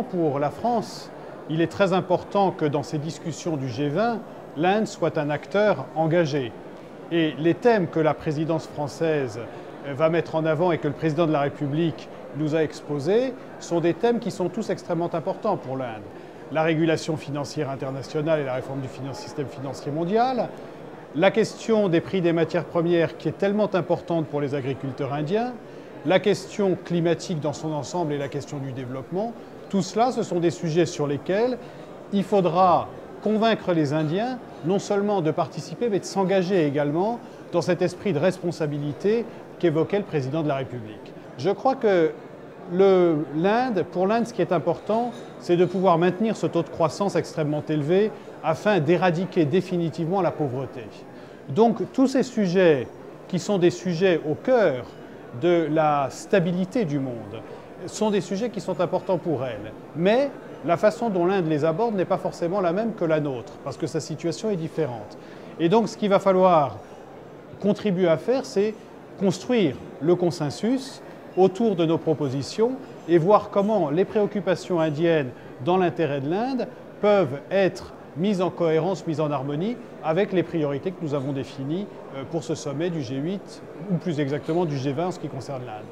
pour la France, il est très important que dans ces discussions du G20, l'Inde soit un acteur engagé. Et les thèmes que la présidence française va mettre en avant et que le président de la République nous a exposés sont des thèmes qui sont tous extrêmement importants pour l'Inde. La régulation financière internationale et la réforme du système financier mondial, la question des prix des matières premières qui est tellement importante pour les agriculteurs indiens, la question climatique dans son ensemble et la question du développement, tout cela, ce sont des sujets sur lesquels il faudra convaincre les Indiens non seulement de participer, mais de s'engager également dans cet esprit de responsabilité qu'évoquait le président de la République. Je crois que pour l'Inde, ce qui est important, c'est de pouvoir maintenir ce taux de croissance extrêmement élevé afin d'éradiquer définitivement la pauvreté. Donc tous ces sujets qui sont des sujets au cœur de la stabilité du monde sont des sujets qui sont importants pour elle. Mais la façon dont l'Inde les aborde n'est pas forcément la même que la nôtre, parce que sa situation est différente. Et donc ce qu'il va falloir contribuer à faire, c'est construire le consensus autour de nos propositions et voir comment les préoccupations indiennes dans l'intérêt de l'Inde peuvent être mises en cohérence, mises en harmonie avec les priorités que nous avons définies pour ce sommet du G8, ou plus exactement du G20 en ce qui concerne l'Inde.